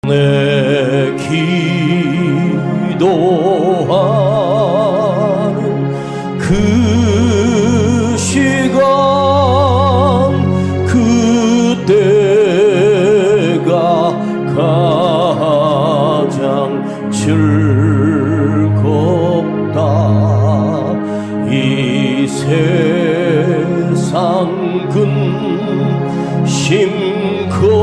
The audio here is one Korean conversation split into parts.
내 기도하는 그 시간 그때가 가장 즐겁다. 이 세상 근심 걱정에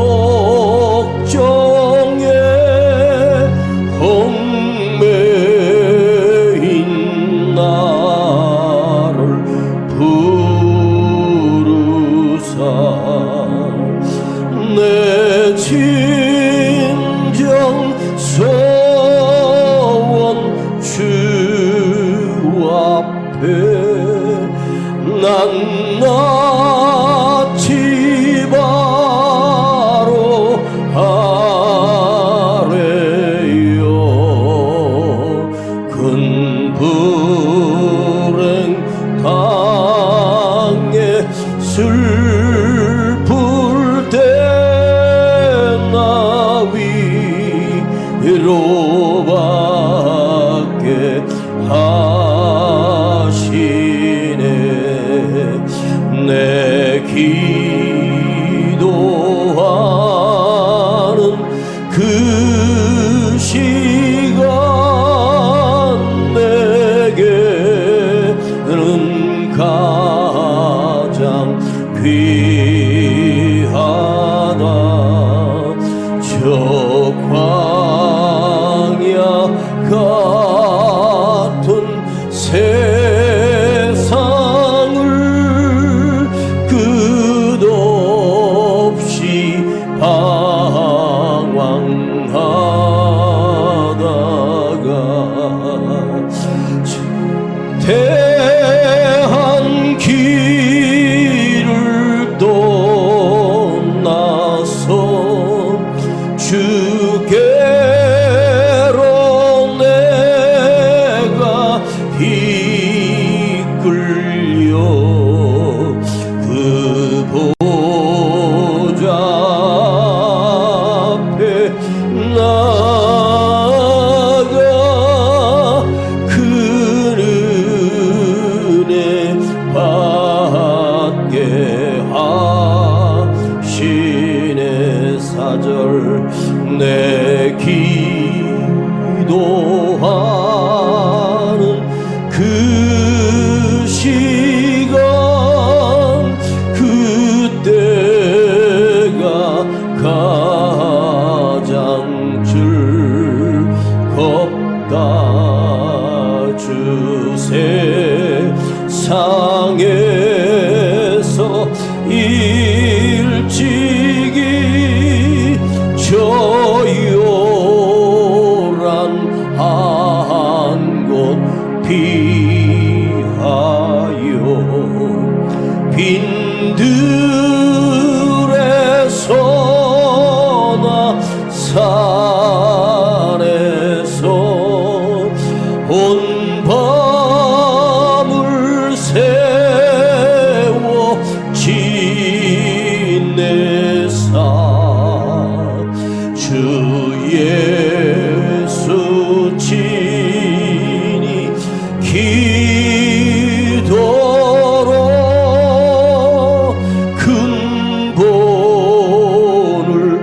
얽매인 나를 부르사 내 진정 소원 주 앞에 난 낯이 바로 아래요. 큰 불행 당해 슬플 때 나 위로받게 하시네. 내 기도하는 그 시간 내게는 가장 귀하다. 저 광야 같은 세상을 끝없이 방황하다가 대한 길을 떠나서 주께로 내가 이끌려 그 보좌 앞에 나아가 그 은혜 받게 하시네. 4절 내 기도하는 그 시간 그때가 가장 즐겁다. 주 세상에서 일찍이 저요란 한 곳 피하여 빈들에서나 산에서 온 밤을 세워 지내사 주 예수 친히 기도로 큰 본을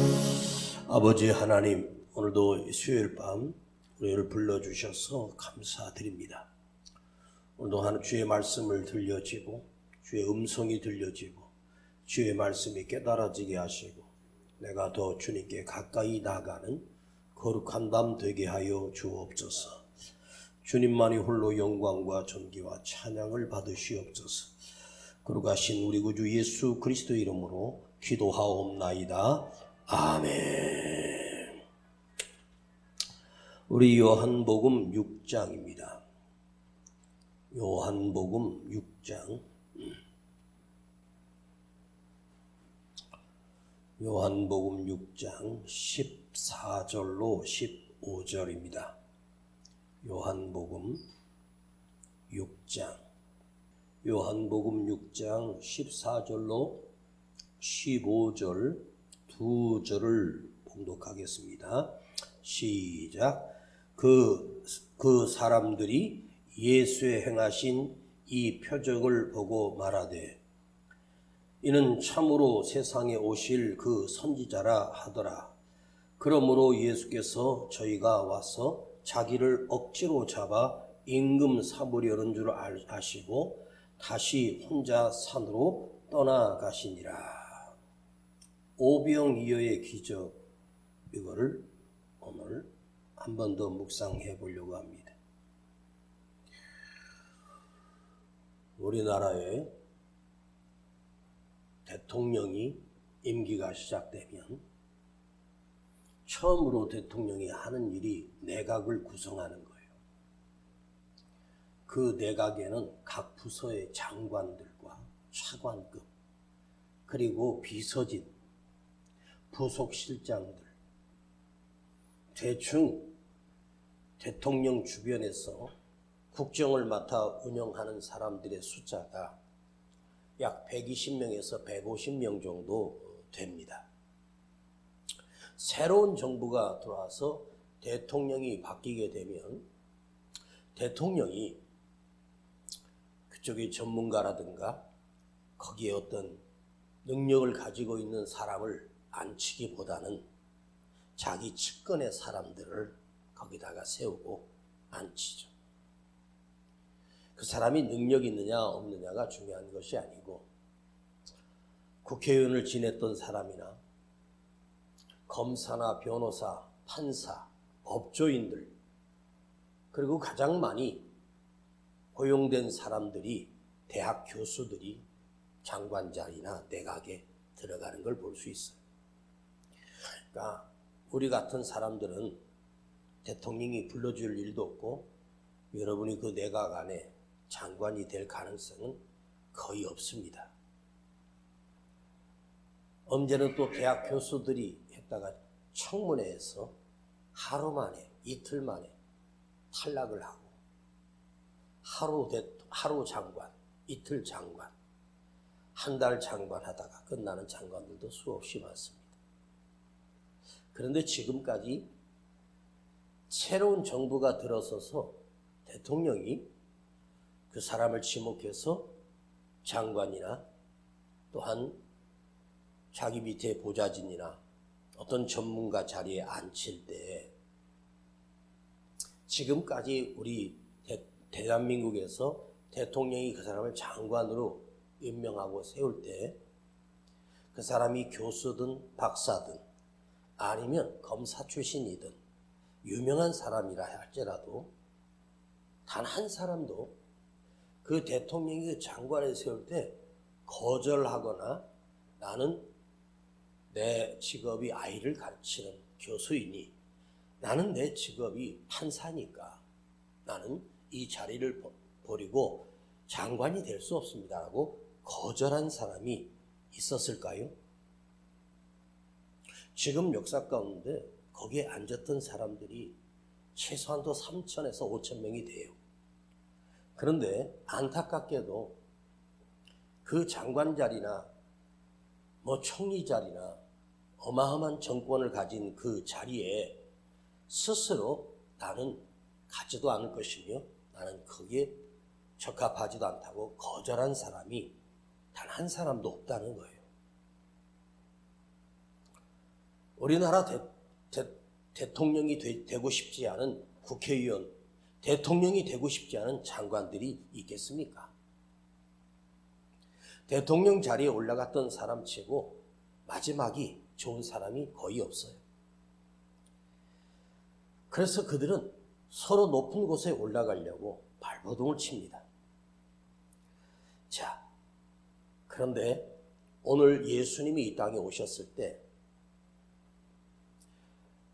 보여주셨네. 아버지 하나님, 오늘도 수요일 밤 우리를 불러주셔서 감사드립니다. 오늘도 하는 주의 말씀을 들려지고 주의 음성이 들려지고 주의 말씀이 깨달아지게 하시고 내가 더 주님께 가까이 나가는 거룩한 밤 되게 하여 주옵소서. 주님만이 홀로 영광과 존귀와 찬양을 받으시옵소서. 거룩하신 우리 구주 예수 그리스도 이름으로 기도하옵나이다. 아멘. 우리 요한복음 6장입니다. 요한복음 6장. 요한복음 6장 14절로 15절입니다. 요한복음 6장 요한복음 6장 14절로 15절 두 절을 봉독하겠습니다. 시작. 그 사람들이 예수의 행하신 이 표적을 보고 말하되 이는 참으로 세상에 오실 그 선지자라 하더라. 그러므로 예수께서 저희가 와서 자기를 억지로 잡아 임금 삼으려는 줄 아시고 다시 혼자 산으로 떠나가시니라. 오병이어의 기적, 이거를 오늘 한 번 더 묵상해 보려고 합니다. 우리나라의 대통령이 임기가 시작되면 처음으로 대통령이 하는 일이 내각을 구성하는 거예요. 그 내각에는 각 부서의 장관들과 차관급, 그리고 비서진, 부속실장들, 대충 대통령 주변에서 국정을 맡아 운영하는 사람들의 숫자가 약 120명에서 150명 정도 됩니다. 새로운 정부가 들어와서 대통령이 바뀌게 되면 대통령이 그쪽의 전문가라든가 거기에 어떤 능력을 가지고 있는 사람을 앉히기보다는 자기 측근의 사람들을 거기다가 세우고 앉히죠. 그 사람이 능력이 있느냐 없느냐가 중요한 것이 아니고 국회의원을 지냈던 사람이나 검사나 변호사, 판사, 법조인들, 그리고 가장 많이 고용된 사람들이 대학 교수들이 장관 자리나 내각에 들어가는 걸 볼 수 있어요. 그러니까 우리 같은 사람들은 대통령이 불러줄 일도 없고 여러분이 그 내각 안에 장관이 될 가능성은 거의 없습니다. 언제는 또 대학 교수들이 했다가 청문회에서 하루 만에, 이틀 만에 탈락을 하고 하루 장관, 이틀 장관, 한 달 장관 하다가 끝나는 장관들도 수없이 많습니다. 그런데 지금까지 새로운 정부가 들어서서 대통령이 그 사람을 지목해서 장관이나 또한 자기 밑에 보좌진이나 어떤 전문가 자리에 앉힐 때 지금까지 우리 대한민국에서 대통령이 그 사람을 장관으로 임명하고 세울 때 그 사람이 교수든 박사든 아니면 검사 출신이든 유명한 사람이라 할지라도 단 한 사람도 그 대통령이 그 장관을 세울 때 거절하거나 나는 내 직업이 아이를 가르치는 교수이니 나는 내 직업이 판사니까 나는 이 자리를 버리고 장관이 될 수 없습니다라고 거절한 사람이 있었을까요? 지금 역사 가운데 거기에 앉았던 사람들이 최소한도 3,000에서 5,000명이 돼요. 그런데 안타깝게도 그 장관 자리나 총리 자리나 어마어마한 정권을 가진 그 자리에 스스로 나는 가지도 않을 것이며 나는 거기에 적합하지도 않다고 거절한 사람이 단 한 사람도 없다는 거예요. 우리나라 대통령이 되고 싶지 않은 국회의원, 대통령이 되고 싶지 않은 장관들이 있겠습니까? 대통령 자리에 올라갔던 사람 치고 마지막이 좋은 사람이 거의 없어요. 그래서 그들은 서로 높은 곳에 올라가려고 발버둥을 칩니다. 자, 그런데 오늘 예수님이 이 땅에 오셨을 때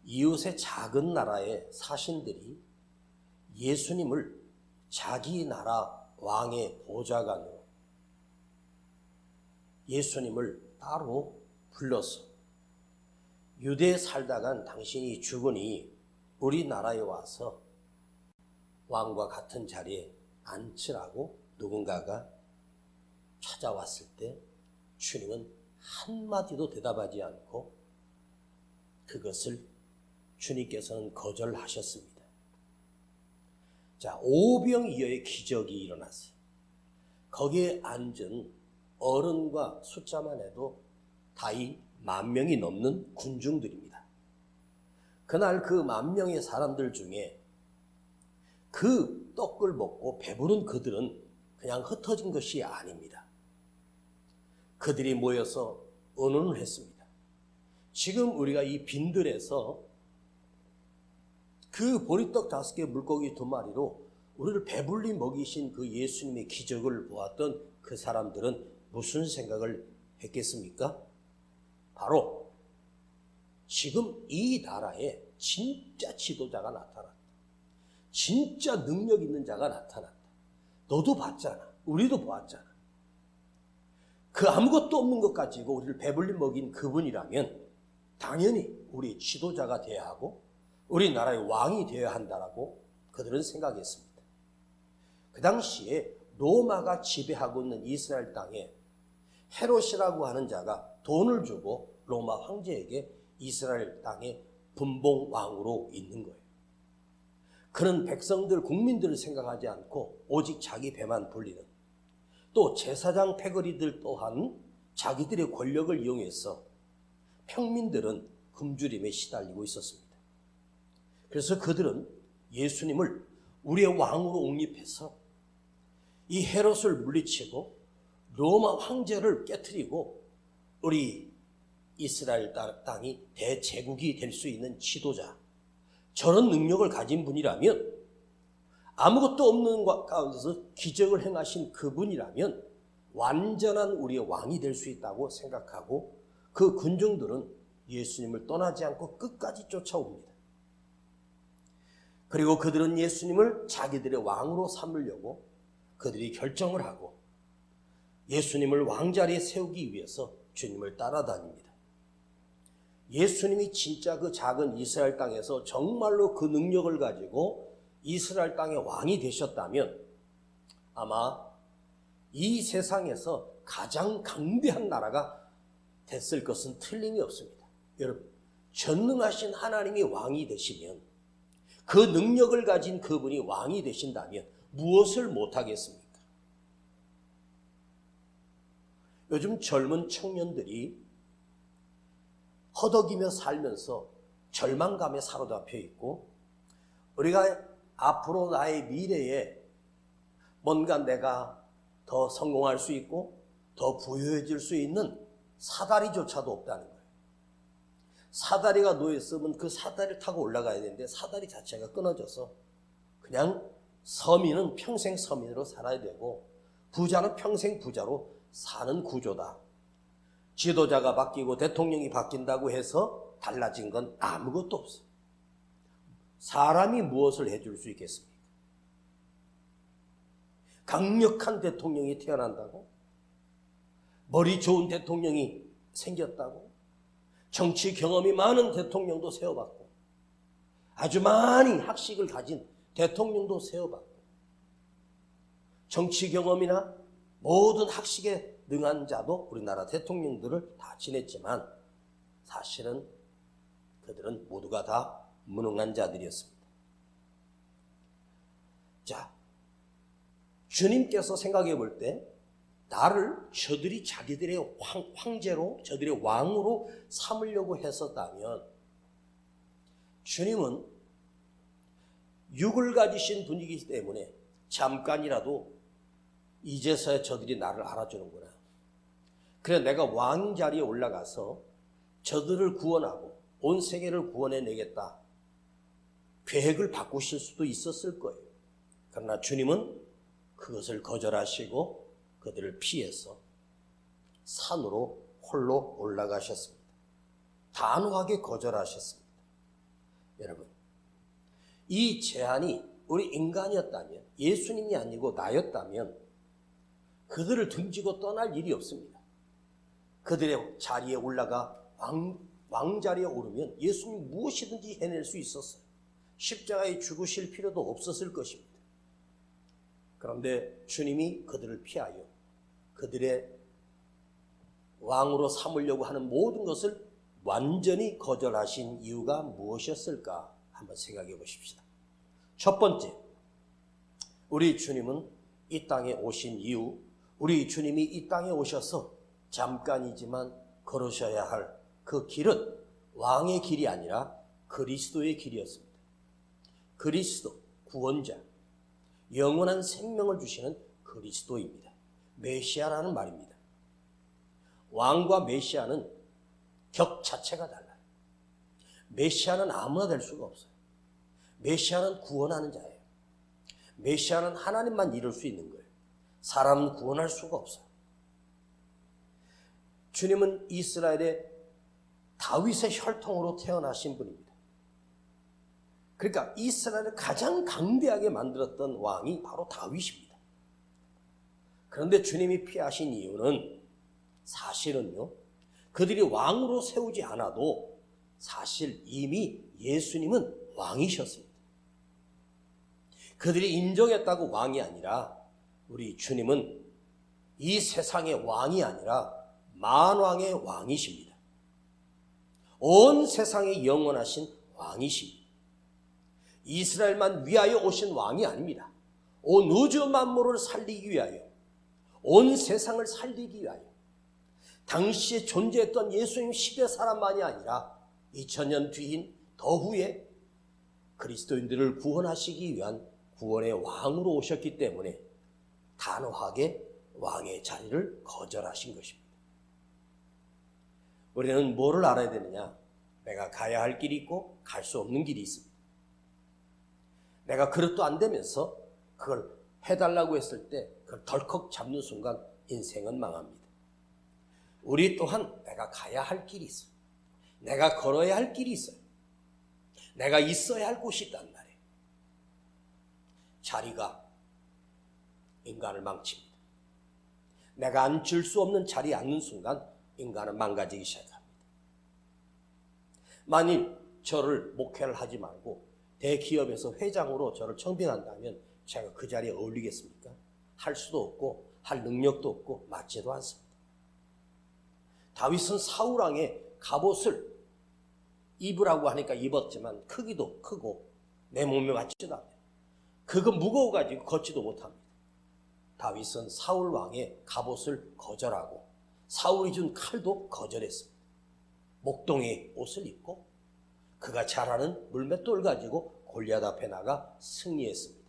이웃의 작은 나라의 사신들이 예수님을 자기 나라 왕의 보좌관으로 예수님을 따로 불러서 유대에 살다간 당신이 죽으니 우리나라에 와서 왕과 같은 자리에 앉으라고 누군가가 찾아왔을 때 주님은 한마디도 대답하지 않고 그것을 주님께서는 거절하셨습니다. 자, 오병이어의 기적이 일어났어요. 거기에 앉은 어른과 숫자만 해도 다이 10,000명이 넘는 군중들입니다. 그날 그 10,000명의 사람들 중에 그 떡을 먹고 배부른 그들은 그냥 흩어진 것이 아닙니다. 그들이 모여서 의논을 했습니다. 지금 우리가 이 빈들에서 그 보리떡 5개 물고기 2마리로 우리를 배불리 먹이신 그 예수님의 기적을 보았던 그 사람들은 무슨 생각을 했겠습니까? 바로 지금 이 나라에 진짜 지도자가 나타났다. 진짜 능력 있는 자가 나타났다. 너도 봤잖아. 우리도 보았잖아. 그 아무것도 없는 것 가지고 우리를 배불리 먹인 그분이라면 당연히 우리 지도자가 되어야 하고 우리나라의 왕이 되어야 한다라고 그들은 생각했습니다. 그 당시에 로마가 지배하고 있는 이스라엘 땅에 헤롯이라고 하는 자가 돈을 주고 로마 황제에게 이스라엘 땅에 분봉왕으로 있는 거예요. 그는 백성들, 국민들을 생각하지 않고 오직 자기 배만 불리는, 또 제사장 패거리들 또한 자기들의 권력을 이용해서 평민들은 굶주림에 시달리고 있었습니다. 그래서 그들은 예수님을 우리의 왕으로 옹립해서 이 헤롯을 물리치고 로마 황제를 깨트리고 우리 이스라엘 땅이 대제국이 될 수 있는 지도자, 저런 능력을 가진 분이라면, 아무것도 없는 가운데서 기적을 행하신 그분이라면 완전한 우리의 왕이 될 수 있다고 생각하고 그 군중들은 예수님을 떠나지 않고 끝까지 쫓아옵니다. 그리고 그들은 예수님을 자기들의 왕으로 삼으려고 그들이 결정을 하고 예수님을 왕자리에 세우기 위해서 주님을 따라다닙니다. 예수님이 진짜 그 작은 이스라엘 땅에서 정말로 그 능력을 가지고 이스라엘 땅의 왕이 되셨다면 아마 이 세상에서 가장 강대한 나라가 됐을 것은 틀림이 없습니다. 여러분, 전능하신 하나님이 왕이 되시면, 그 능력을 가진 그분이 왕이 되신다면 무엇을 못하겠습니까? 요즘 젊은 청년들이 허덕이며 살면서 절망감에 사로잡혀 있고, 우리가 앞으로 나의 미래에 뭔가 내가 더 성공할 수 있고 더 부유해질 수 있는 사다리조차도 없다는 거예요. 사다리가 놓였으면 그 사다리를 타고 올라가야 되는데 사다리 자체가 끊어져서 그냥 서민은 평생 서민으로 살아야 되고 부자는 평생 부자로 사는 구조다. 지도자가 바뀌고 대통령이 바뀐다고 해서 달라진 건 아무것도 없어요. 사람이 무엇을 해줄 수 있겠습니까? 강력한 대통령이 태어난다고? 머리 좋은 대통령이 생겼다고? 정치 경험이 많은 대통령도 세워봤고, 아주 많이 학식을 가진 대통령도 세워봤고, 정치 경험이나 모든 학식에 능한 자도 우리나라 대통령들을 다 지냈지만 사실은 그들은 모두가 다 무능한 자들이었습니다. 자, 주님께서 생각해 볼 때 나를 저들이 자기들의 황제로, 저들의 왕으로 삼으려고 했었다면 주님은 육을 가지신 분이기 때문에 잠깐이라도 이제서야 저들이 나를 알아주는구나. 그래 내가 왕 자리에 올라가서 저들을 구원하고 온 세계를 구원해내겠다. 계획을 바꾸실 수도 있었을 거예요. 그러나 주님은 그것을 거절하시고 그들을 피해서 산으로 홀로 올라가셨습니다. 단호하게 거절하셨습니다. 여러분, 이 제안이 우리 인간이었다면, 예수님이 아니고 나였다면 그들을 등지고 떠날 일이 없습니다. 그들의 자리에 올라가 왕자리에 오르면 예수님 무엇이든지 해낼 수 있었어요. 십자가에 죽으실 필요도 없었을 것입니다. 그런데 주님이 그들을 피하여 그들의 왕으로 삼으려고 하는 모든 것을 완전히 거절하신 이유가 무엇이었을까 한번 생각해 보십시다. 첫 번째, 우리 주님은 이 땅에 오신 이유, 우리 주님이 이 땅에 오셔서 잠깐이지만 걸으셔야 할 그 길은 왕의 길이 아니라 그리스도의 길이었습니다. 그리스도, 구원자, 영원한 생명을 주시는 그리스도입니다. 메시아라는 말입니다. 왕과 메시아는 격 자체가 달라요. 메시아는 아무나 될 수가 없어요. 메시아는 구원하는 자예요. 메시아는 하나님만 이룰 수 있는 거예요. 사람은 구원할 수가 없어요. 주님은 이스라엘의 다윗의 혈통으로 태어나신 분입니다. 그러니까 이스라엘을 가장 강대하게 만들었던 왕이 바로 다윗입니다. 그런데 주님이 피하신 이유는 사실은요, 그들이 왕으로 세우지 않아도 사실 이미 예수님은 왕이셨습니다. 그들이 인정했다고 왕이 아니라 우리 주님은 이 세상의 왕이 아니라 만왕의 왕이십니다. 온 세상에 영원하신 왕이십니다. 이스라엘만 위하여 오신 왕이 아닙니다. 온 우주 만물을 살리기 위하여, 온 세상을 살리기 위하여 당시에 존재했던 예수님 시대 사람만이 아니라 2000년 뒤인 더 후에 그리스도인들을 구원하시기 위한 구원의 왕으로 오셨기 때문에 단호하게 왕의 자리를 거절하신 것입니다. 우리는 뭐를 알아야 되느냐? 내가 가야 할 길이 있고 갈 수 없는 길이 있습니다. 내가 그릇도 안 되면서 그걸 해달라고 했을 때 그걸 덜컥 잡는 순간 인생은 망합니다. 우리 또한 내가 가야 할 길이 있어요. 내가 걸어야 할 길이 있어요. 내가 있어야 할 곳이 있단 말이에요. 자리가 인간을 망칩니다. 내가 앉을 수 없는 자리에 앉는 순간 인간은 망가지기 시작합니다. 만일 저를 목회를 하지 말고 대기업에서 회장으로 저를 청빙한다면 제가 그 자리에 어울리겠습니까? 할 수도 없고 할 능력도 없고 맞지도 않습니다. 다윗은 사울왕의 갑옷을 입으라고 하니까 입었지만 크기도 크고 내 몸에 맞지도 않아요. 그거 무거워가지고 걷지도 못합니다. 다윗은 사울왕의 갑옷을 거절하고 사울이 준 칼도 거절했습니다. 목동의 옷을 입고 그가 잘 아는 물맷돌 가지고 골리앗 앞에 나가 승리했습니다.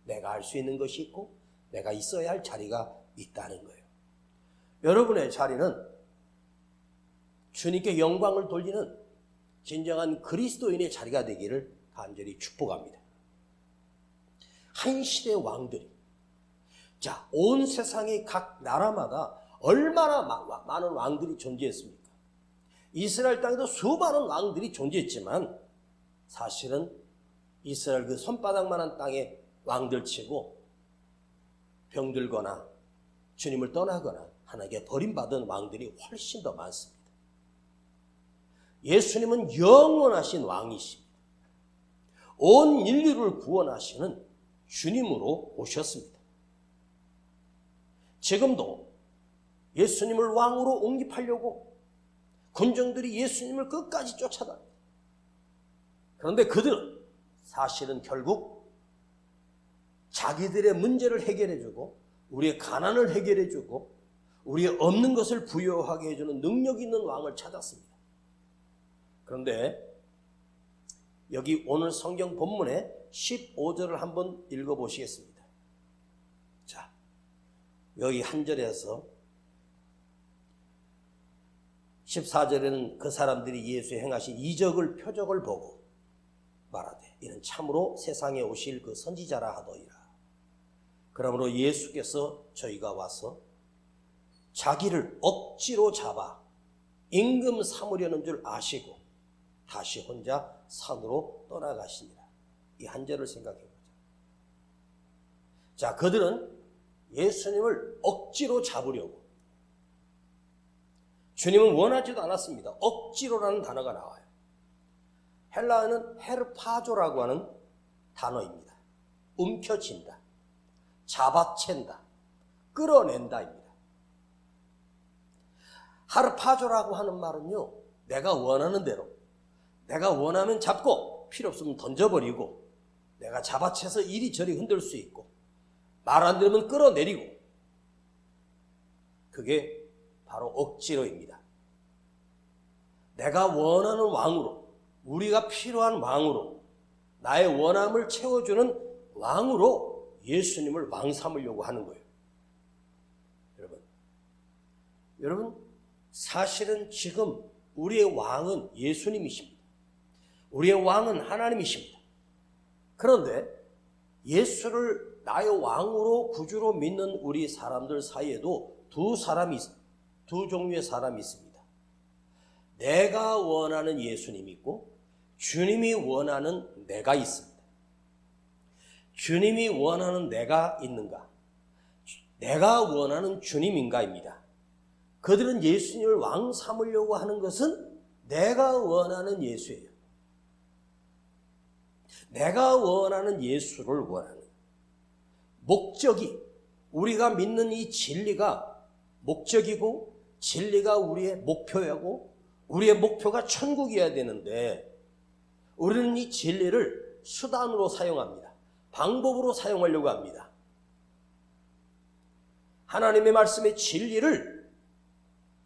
내가 할 수 있는 것이 있고 내가 있어야 할 자리가 있다는 거예요. 여러분의 자리는 주님께 영광을 돌리는 진정한 그리스도인의 자리가 되기를 간절히 축복합니다. 한 시대의 왕들이, 자, 온 세상의 각 나라마다 얼마나 많은 왕들이 존재했습니까? 이스라엘 땅에도 수많은 왕들이 존재했지만 사실은 이스라엘 그 손바닥만한 땅에 왕들 치고 병들거나 주님을 떠나거나 하나님께 버림받은 왕들이 훨씬 더 많습니다. 예수님은 영원하신 왕이십니다. 온 인류를 구원하시는 주님으로 오셨습니다. 지금도 예수님을 왕으로 옹립하려고 군정들이 예수님을 끝까지 쫓아다닙니다. 그런데 그들은 사실은 결국 자기들의 문제를 해결해주고 우리의 가난을 해결해주고 우리의 없는 것을 부여하게 해주는 능력 있는 왕을 찾았습니다. 그런데 여기 오늘 성경 본문의 15절을 한번 읽어보시겠습니다. 자, 여기 한 절에서 14절에는 그 사람들이 예수의 행하신 이적을 표적을 보고 말하되 이는 참으로 세상에 오실 그 선지자라 하더이라. 그러므로 예수께서 저희가 와서 자기를 억지로 잡아 임금 삼으려는 줄 아시고 다시 혼자 산으로 떠나가시니라. 이 한 절을 생각해 보자. 자, 그들은 예수님을 억지로 잡으려고, 주님은 원하지도 않았습니다. 억지로라는 단어가 나와요. 헬라어는 헤르파조라고 하는 단어입니다. 움켜쥔다, 잡아챈다, 끌어낸다입니다. 하르파조라고 하는 말은요, 내가 원하는 대로, 내가 원하면 잡고 필요 없으면 던져버리고, 내가 잡아채서 이리저리 흔들 수 있고, 말 안 들으면 끌어내리고, 그게 바로 억지로입니다. 내가 원하는 왕으로, 우리가 필요한 왕으로, 나의 원함을 채워주는 왕으로 예수님을 왕 삼으려고 하는 거예요. 여러분, 사실은 지금 우리의 왕은 예수님이십니다. 우리의 왕은 하나님이십니다. 그런데 예수를 나의 왕으로 구주로 믿는 우리 사람들 사이에도 두 종류의 사람이 있습니다. 내가 원하는 예수님이 있고 주님이 원하는 내가 있습니다. 주님이 원하는 내가 있는가? 내가 원하는 주님인가입니다. 그들은 예수님을 왕 삼으려고 하는 것은 내가 원하는 예수예요. 내가 원하는 예수를 원하는 목적이, 우리가 믿는 이 진리가 목적이고 진리가 우리의 목표이고 우리의 목표가 천국이어야 되는데 우리는 이 진리를 수단으로 사용합니다. 방법으로 사용하려고 합니다. 하나님의 말씀의 진리를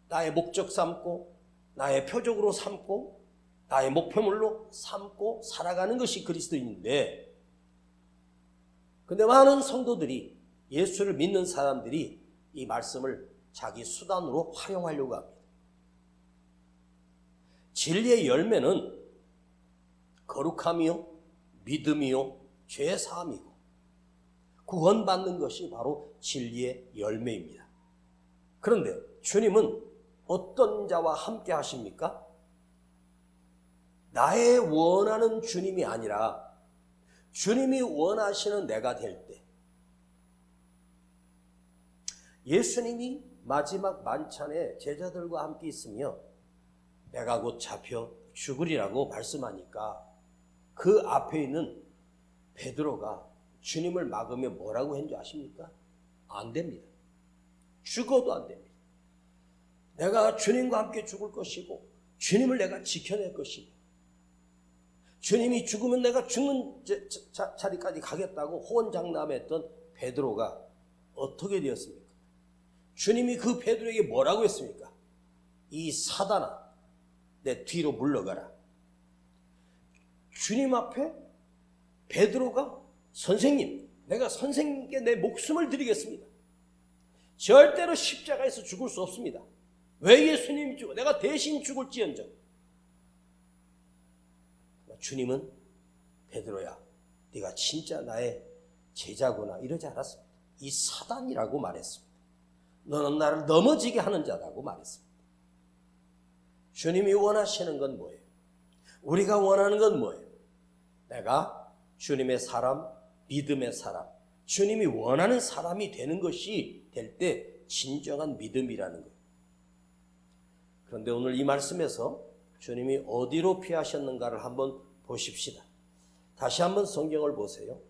나의 목적 삼고 나의 표적으로 삼고 나의 목표물로 삼고 살아가는 것이 그리스도인인데, 근데 많은 성도들이, 예수를 믿는 사람들이 이 말씀을 자기 수단으로 활용하려고 합니다. 진리의 열매는 거룩함이요, 믿음이요, 죄사함이고 구원받는 것이 바로 진리의 열매입니다. 그런데 주님은 어떤 자와 함께 하십니까? 나의 원하는 주님이 아니라 주님이 원하시는 내가 될 때, 예수님이 마지막 만찬에 제자들과 함께 있으며 내가 곧 잡혀 죽으리라고 말씀하니까 그 앞에 있는 베드로가 주님을 막으며 뭐라고 했는지 아십니까? 안 됩니다. 죽어도 안 됩니다. 내가 주님과 함께 죽을 것이고 주님을 내가 지켜낼 것이고 주님이 죽으면 내가 죽는 자리까지 가겠다고 호언장담했던 베드로가 어떻게 되었습니까? 주님이 그 베드로에게 뭐라고 했습니까? 이 사단아, 내 뒤로 물러가라. 주님 앞에 베드로가 선생님, 내가 선생님께 내 목숨을 드리겠습니다. 절대로 십자가에서 죽을 수 없습니다. 왜 예수님이 죽어? 내가 대신 죽을지언정. 주님은 베드로야, 네가 진짜 나의 제자구나 이러지 않았습니다. 이 사단이라고 말했습니다. 너는 나를 넘어지게 하는 자라고 말했습니다. 주님이 원하시는 건 뭐예요? 우리가 원하는 건 뭐예요? 내가 주님의 사람, 믿음의 사람, 주님이 원하는 사람이 되는 것이 될 때 진정한 믿음이라는 거예요. 그런데 오늘 이 말씀에서 주님이 어디로 피하셨는가를 한번 보십시다. 다시 한번 성경을 보세요.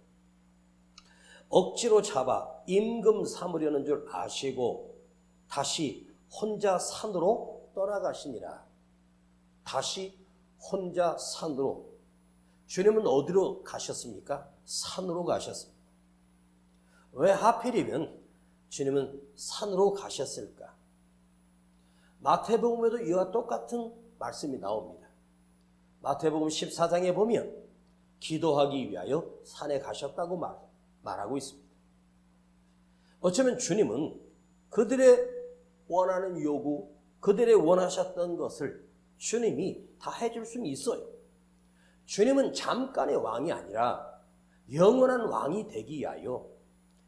억지로 잡아 임금 삼으려는 줄 아시고 다시 혼자 산으로 떠나가시니라. 다시 혼자 산으로. 주님은 어디로 가셨습니까? 산으로 가셨습니다. 왜 하필이면 주님은 산으로 가셨을까? 마태복음에도 이와 똑같은 말씀이 나옵니다. 마태복음 14장에 보면 기도하기 위하여 산에 가셨다고 말하고 있습니다. 어쩌면 주님은 그들의 원하는 요구, 그들의 원하셨던 것을 주님이 다 해줄 수는 있어요. 주님은 잠깐의 왕이 아니라 영원한 왕이 되기 위하여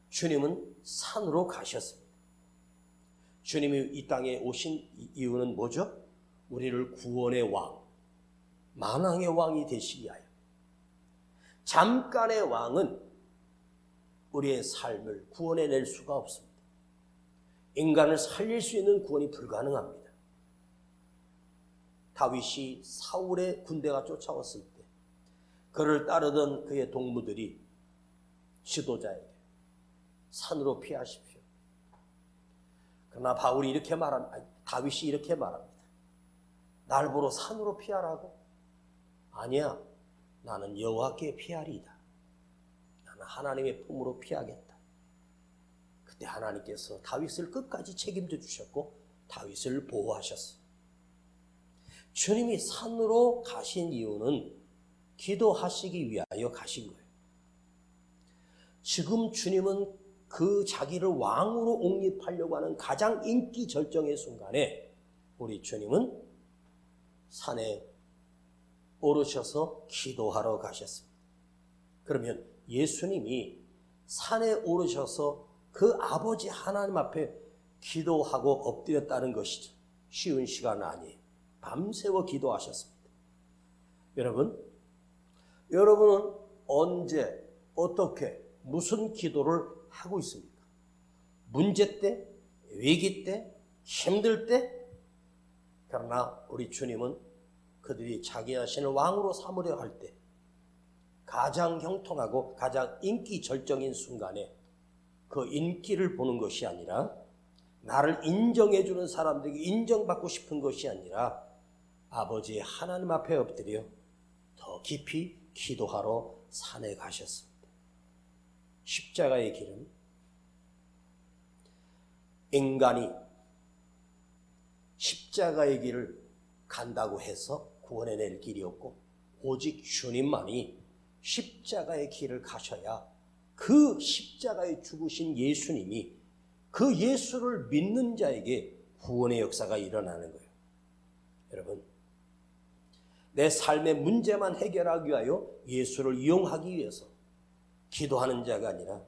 주님은 산으로 가셨습니다. 주님이 이 땅에 오신 이유는 뭐죠? 우리를 구원의 왕, 만왕의 왕이 되시기 위하여. 잠깐의 왕은 우리의 삶을 구원해낼 수가 없습니다. 인간을 살릴 수 있는 구원이 불가능합니다. 다윗이 사울의 군대가 쫓아왔을 때 그를 따르던 그의 동무들이 지도자에게 산으로 피하십시오. 그러나 다윗이 이렇게 말합니다. 날 보러 산으로 피하라고? 아니야. 나는 여호와께 피하리이다. 나는 하나님의 품으로 피하겠다. 그때 하나님께서 다윗을 끝까지 책임져 주셨고 다윗을 보호하셨어요. 주님이 산으로 가신 이유는 기도하시기 위하여 가신 거예요. 지금 주님은 그 자기를 왕으로 옹립하려고 하는 가장 인기 절정의 순간에 우리 주님은 산에 오르셔서 기도하러 가셨습니다. 그러면 예수님이 산에 오르셔서 그 아버지 하나님 앞에 기도하고 엎드렸다는 것이죠. 쉬운 시간은 아니에요. 밤새워 기도하셨습니다. 여러분은 언제, 어떻게, 무슨 기도를 하고 있습니까? 문제 때, 위기 때, 힘들 때? 그러나 우리 주님은 그들이 자기 자신을 왕으로 삼으려 할 때 가장 형통하고 가장 인기 절정인 순간에 그 인기를 보는 것이 아니라 나를 인정해 주는 사람들에게 인정받고 싶은 것이 아니라 아버지 하나님 앞에 엎드려 더 깊이 기도하러 산에 가셨습니다. 십자가의 길은 인간이 십자가의 길을 간다고 해서 구원해낼 길이 없고 오직 주님만이 십자가의 길을 가셔야 그 십자가에 죽으신 예수님이 그 예수를 믿는 자에게 구원의 역사가 일어나는 거예요. 여러분, 내 삶의 문제만 해결하기 위하여 예수를 이용하기 위해서 기도하는 자가 아니라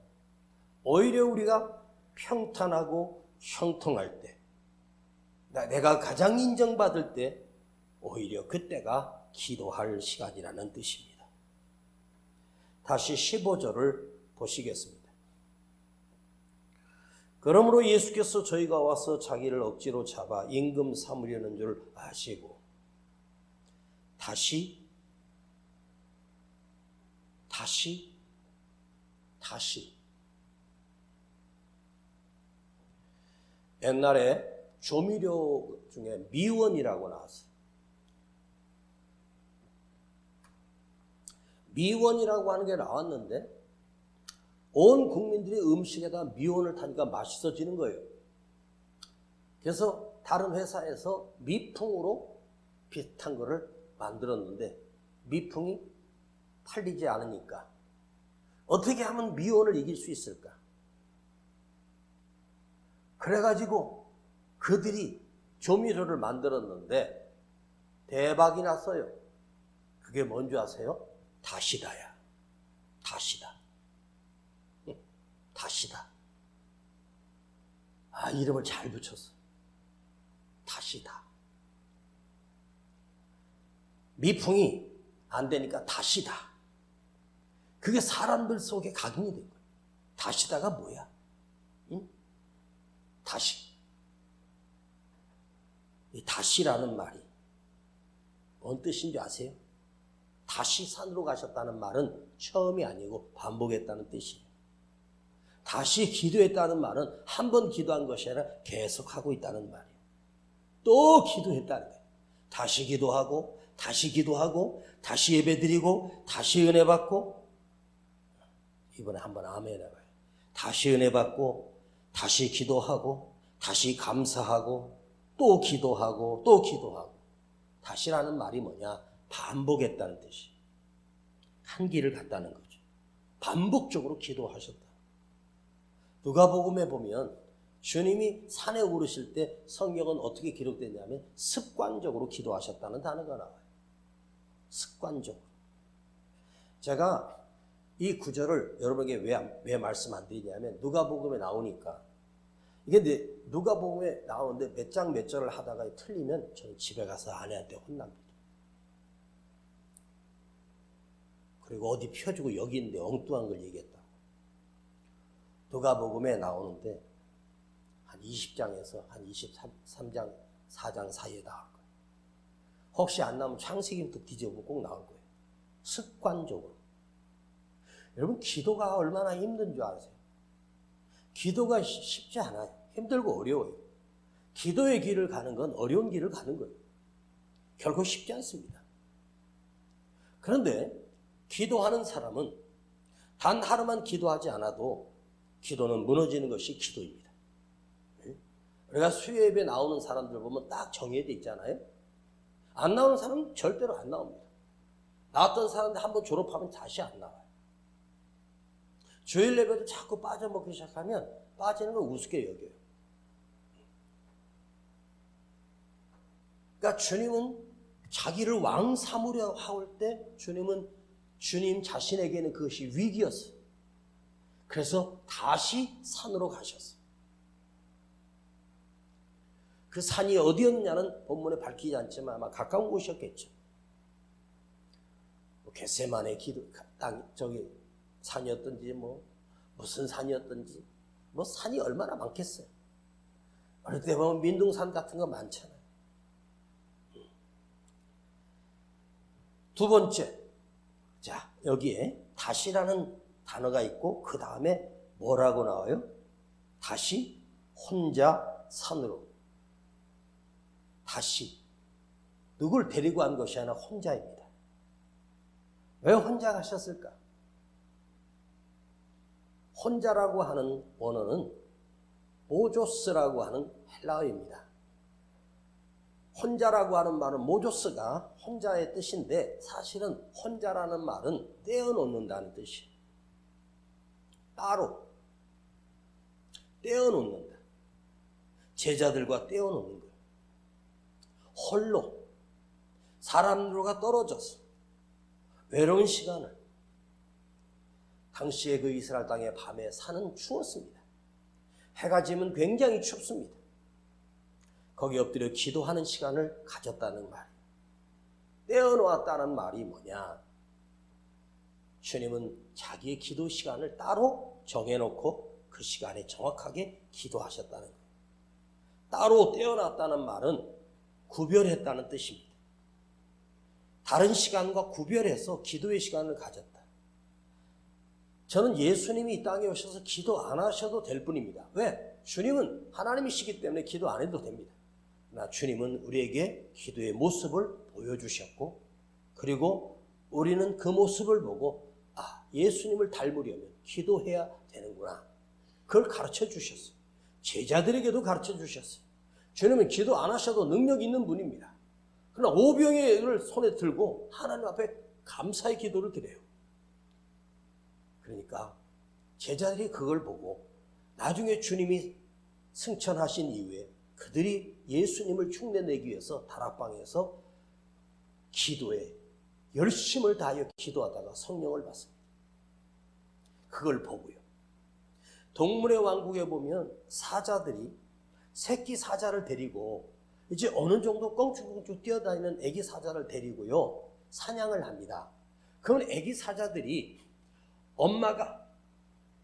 오히려 우리가 평탄하고 형통할 때, 내가 가장 인정받을 때 오히려 그때가 기도할 시간이라는 뜻입니다. 다시 15절을 보시겠습니다. 그러므로 예수께서 저희가 와서 자기를 억지로 잡아 임금 삼으려는 줄 아시고 다시 옛날에 조미료 중에 미원이라고 나왔어요. 미원이라고 하는 게 나왔는데 온 국민들이 음식에다 미원을 타니까 맛있어지는 거예요. 그래서 다른 회사에서 미풍으로 비슷한 거를 만들었는데 미풍이 팔리지 않으니까 어떻게 하면 미원을 이길 수 있을까? 그래가지고 그들이 조미료를 만들었는데 대박이 났어요. 그게 뭔지 아세요? 다시다야. 다시다. 이름을 잘 붙였어. 다시다. 미풍이 안 되니까 다시다. 그게 사람들 속에 각인이 된 거예요. 다시다가 뭐야? 응? 다시. 이 다시라는 말이 뭔 뜻인지 아세요? 다시 산으로 가셨다는 말은 처음이 아니고 반복했다는 뜻이에요. 다시 기도했다는 말은 한 번 기도한 것이 아니라 계속하고 있다는 말이에요. 또 기도했다는 거예요. 다시 기도하고 다시 예배드리고 다시 은혜 받고 이번에 한번 아멘 해봐요. 다시 은혜 받고 다시 기도하고 다시 감사하고 또 기도하고 다시라는 말이 뭐냐? 반복했다는 뜻이. 한 길을 갔다는 거죠. 반복적으로 기도하셨다. 누가복음에 보면 주님이 산에 오르실 때 성경은 어떻게 기록되냐면 습관적으로 기도하셨다는 단어가 나와요. 습관적으로. 제가 이 구절을 여러분에게 왜 말씀 안 드리냐면 누가복음에 나오니까 이게 누가복음에 나오는데 몇 장 몇 절을 하다가 틀리면 저는 집에 가서 아내한테 혼납니다. 그리고 어디 펴주고 여기 있는데 엉뚱한 걸 얘기했다. 누가복음에 나오는데 한 20장에서 한 23장, 4장 사이에 나올 거예요. 혹시 안 나오면 창세기부터 뒤져보면 꼭 나올 거예요. 습관적으로. 여러분 기도가 얼마나 힘든 줄 아세요? 기도가 쉽지 않아요. 힘들고 어려워요. 기도의 길을 가는 건 어려운 길을 가는 거예요. 결코 쉽지 않습니다. 그런데 기도하는 사람은 단 하루만 기도하지 않아도 기도는 무너지는 것이 기도입니다. 우리가 수요예배 나오는 사람들 보면 딱 정해져 있잖아요. 안 나오는 사람은 절대로 안 나옵니다. 나왔던 사람들 한번 졸업하면 다시 안 나와요. 주일 예배도 자꾸 빠져먹기 시작하면 빠지는 걸 우습게 여겨요. 그러니까 주님은 자기를 왕 삼으려 할 때 주님은 주님 자신에게는 그것이 위기였어요. 그래서 다시 산으로 가셨어요. 그 산이 어디였느냐는 본문에 밝히지 않지만 아마 가까운 곳이었겠죠. 겟세마네 기도 땅 저기 산이었든지 무슨 산이었든지 산이 얼마나 많겠어요. 어릴 때 보면 민둥산 같은 거 많잖아요. 두 번째, 자 여기에 다시라는 단어가 있고 그 다음에 뭐라고 나와요? 다시 혼자 산으로. 다시 누굴 데리고 간 것이 아니라 혼자입니다. 왜 혼자 가셨을까? 혼자라고 하는 원어는 모조스라고 하는 헬라어입니다. 혼자라고 하는 말은 모조스가 혼자의 뜻인데 사실은 혼자라는 말은 떼어놓는다는 뜻이에요. 따로 떼어놓는다. 제자들과 떼어놓는 거예요. 홀로 사람들과 떨어져서 외로운 시간을 당시에 그 이스라엘 땅의 밤에 산은 추웠습니다. 해가 지면 굉장히 춥습니다. 거기 엎드려 기도하는 시간을 가졌다는 말이에요. 떼어놓았다는 말이 뭐냐? 주님은 자기의 기도 시간을 따로 정해놓고 그 시간에 정확하게 기도하셨다는 거예요. 따로 떼어놨다는 말은 구별했다는 뜻입니다. 다른 시간과 구별해서 기도의 시간을 가졌다. 저는 예수님이 이 땅에 오셔서 기도 안 하셔도 될 뿐입니다. 왜? 주님은 하나님이시기 때문에 기도 안 해도 됩니다. 그러나 주님은 우리에게 기도의 모습을 보여주셨고 그리고 우리는 그 모습을 보고 예수님을 닮으려면 기도해야 되는구나. 그걸 가르쳐 주셨어요. 제자들에게도 가르쳐 주셨어요. 주님은 기도 안 하셔도 능력 있는 분입니다. 그러나 오병의 애를 손에 들고 하나님 앞에 감사의 기도를 드려요. 그러니까 제자들이 그걸 보고 나중에 주님이 승천하신 이후에 그들이 예수님을 흉내내기 위해서 다락방에서 기도에 열심을 다하여 기도하다가 성령을 받습니다. 그걸 보고요. 동물의 왕국에 보면 사자들이 새끼 사자를 데리고 이제 어느 정도 껑충껑충 뛰어다니는 애기 사자를 데리고요 사냥을 합니다. 그러면 애기 사자들이 엄마가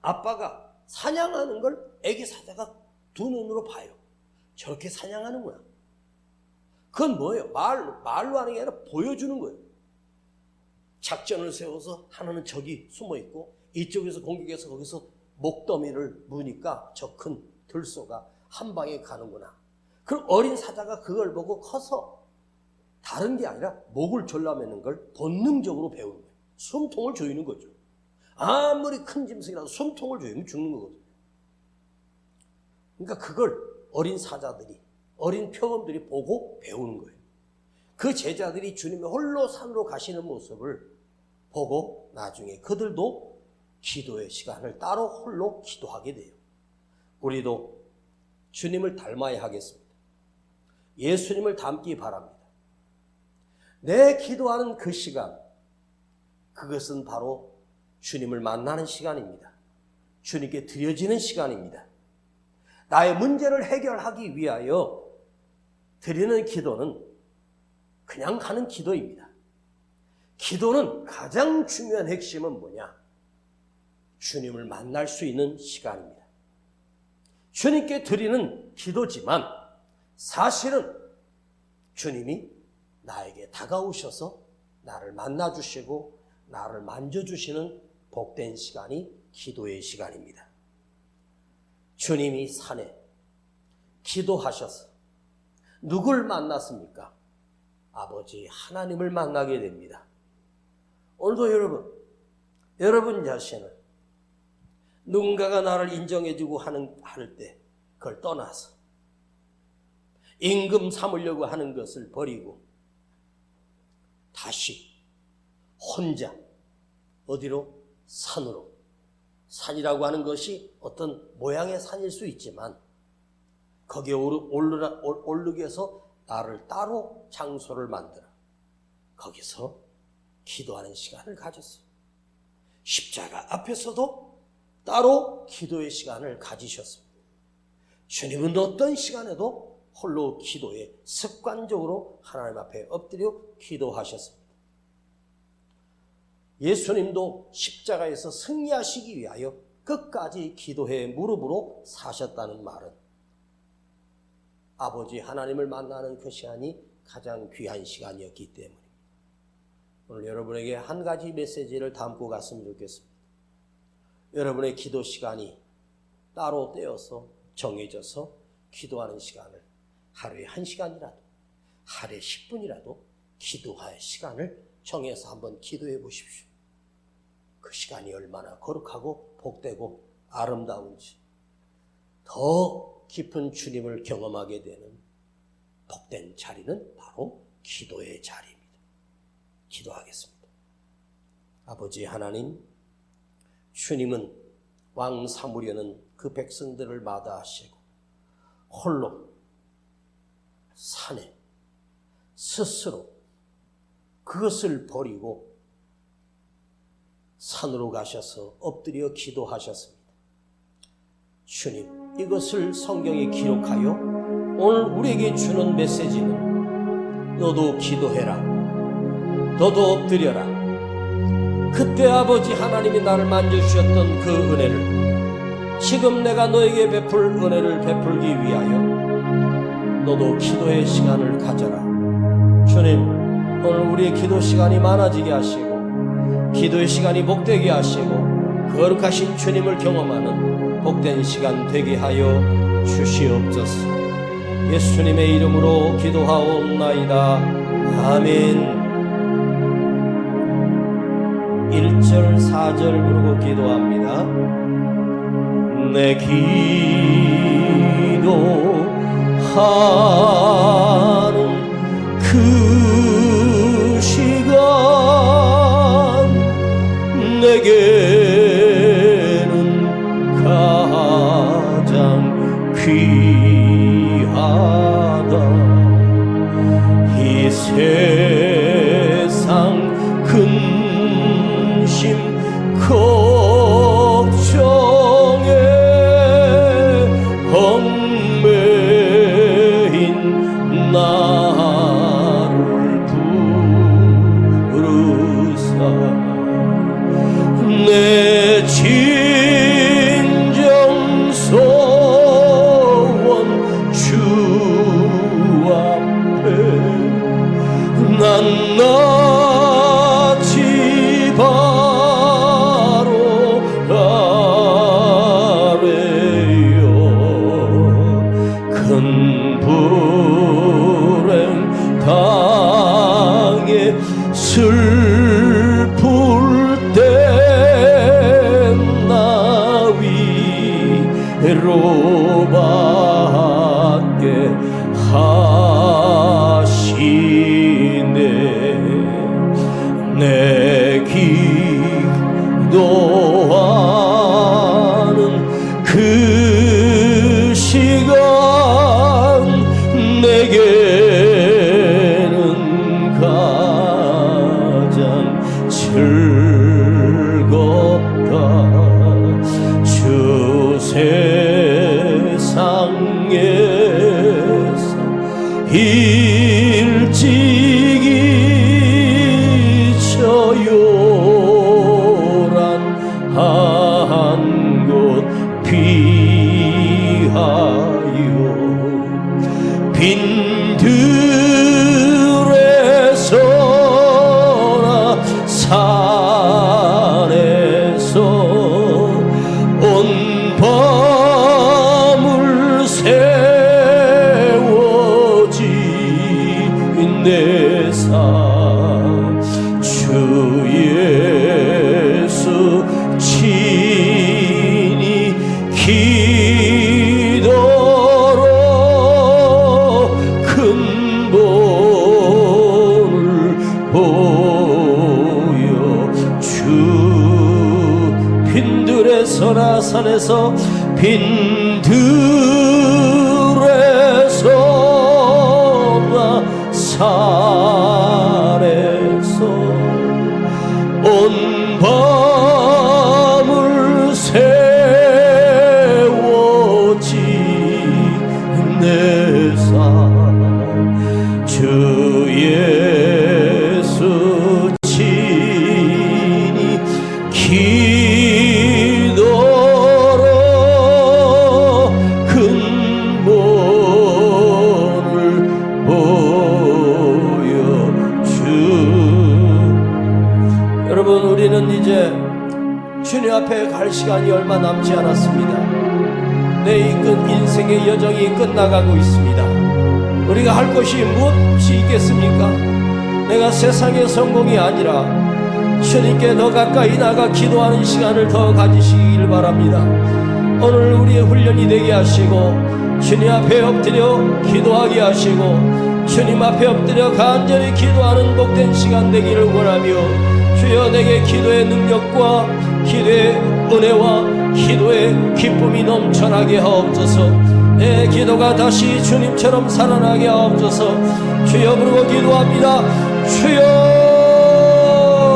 아빠가 사냥하는 걸 애기 사자가 두 눈으로 봐요. 저렇게 사냥하는구나. 그건 뭐예요? 말로 하는 게 아니라 보여주는 거예요. 작전을 세워서 하나는 저기 숨어있고 이쪽에서 공격해서 거기서 목더미를 무니까 저 큰 들소가 한 방에 가는구나. 그럼 어린 사자가 그걸 보고 커서 다른 게 아니라 목을 졸라매는 걸 본능적으로 배우는 거예요. 숨통을 조이는 거죠. 아무리 큰 짐승이라도 숨통을 조이면 죽는 거거든요. 그러니까 그걸 어린 사자들이, 어린 표범들이 보고 배우는 거예요. 그 제자들이 주님의 홀로 산으로 가시는 모습을 보고 나중에 그들도 기도의 시간을 따로 홀로 기도하게 돼요. 우리도 주님을 닮아야 하겠습니다. 예수님을 닮기 바랍니다. 내 기도하는 그 시간, 그것은 바로 주님을 만나는 시간입니다. 주님께 드려지는 시간입니다. 나의 문제를 해결하기 위하여 드리는 기도는 그냥 하는 기도입니다. 기도는 가장 중요한 핵심은 뭐냐? 주님을 만날 수 있는 시간입니다. 주님께 드리는 기도지만 사실은 주님이 나에게 다가오셔서 나를 만나주시고 나를 만져주시는 복된 시간이 기도의 시간입니다. 주님이 산에 기도하셔서 누굴 만났습니까? 아버지 하나님을 만나게 됩니다. 오늘도 여러분 자신을 누군가가 나를 인정해주고 할 때 그걸 떠나서 임금 삼으려고 하는 것을 버리고 다시 혼자 어디로? 산으로. 산이라고 하는 것이 어떤 모양의 산일 수 있지만 거기에 오르기 위해서 나를 따로 장소를 만들어 거기서 기도하는 시간을 가졌어요. 십자가 앞에서도 따로 기도의 시간을 가지셨습니다. 주님은 어떤 시간에도 홀로 기도에 습관적으로 하나님 앞에 엎드려 기도하셨습니다. 예수님도 십자가에서 승리하시기 위하여 끝까지 기도의 무릎으로 사셨다는 말은 아버지 하나님을 만나는 그 시간이 가장 귀한 시간이었기 때문입니다. 오늘 여러분에게 한 가지 메시지를 담고 갔으면 좋겠습니다. 여러분의 기도 시간이 따로 떼어서 정해져서 기도하는 시간을 하루에 1시간이라도 하루에 10분이라도 기도할 시간을 정해서 한번 기도해 보십시오. 그 시간이 얼마나 거룩하고 복되고 아름다운지 더 깊은 주님을 경험하게 되는 복된 자리는 바로 기도의 자리입니다. 기도하겠습니다. 아버지 하나님, 주님은 왕 삼으려는 그 백성들을 마다하시고 홀로 산에 스스로 그것을 버리고 산으로 가셔서 엎드려 기도하셨습니다. 주님, 이것을 성경에 기록하여 오늘 우리에게 주는 메시지는 너도 기도해라, 너도 엎드려라. 그때 아버지 하나님이 나를 만져주셨던 그 은혜를 지금 내가 너에게 베풀 은혜를 베풀기 위하여 너도 기도의 시간을 가져라. 주님, 오늘 우리의 기도 시간이 많아지게 하시고 기도의 시간이 복되게 하시고 거룩하신 주님을 경험하는 복된 시간 되게 하여 주시옵소서. 예수님의 이름으로 기도하옵나이다. 아멘. 1절 4절 부르고 기도합니다. 내 기도하는 그 시간 내게는 가장 귀하다. 이 세상 근심 걱정에 얽매인 나를 부르사 내 진정소원 주 앞에 난 나지 바로 아래요. 큰 불행 당해 슬플 때 나 위로받게 하시네. 내 기도하는 그 시간 내게는 가장 즐겁다. 주 세상에서 일찍이 한 곳 피하여 빈들에서나 산에서 온 밤을 기도로 근본을 보여 주 빈들에서나 산에서 빈들에서나 산에서 온 밤을 세워진 내 삶 주 예수 친히 기도로 근본을 보여주. 여러분, 우리는 이제 주님 앞에 갈 시간이 얼마 남지 않았습니다. 내 이끈 인생의 여정이 끝나가고 있습니다. 우리가 할 것이 무엇이 있겠습니까? 내가 세상의 성공이 아니라 주님께 더 가까이 나가 기도하는 시간을 더 가지시길 바랍니다. 오늘 우리의 훈련이 되게 하시고 주님 앞에 엎드려 기도하게 하시고 주님 앞에 엎드려 간절히 기도하는 복된 시간 되기를 원하며, 주여 내게 기도의 능력과 기도의 은혜와 기도의 기쁨이 넘쳐나게 하옵소서. 내 기도가 다시 주님처럼 살아나게 하옵소서. 주여 부르고 기도합니다. 주여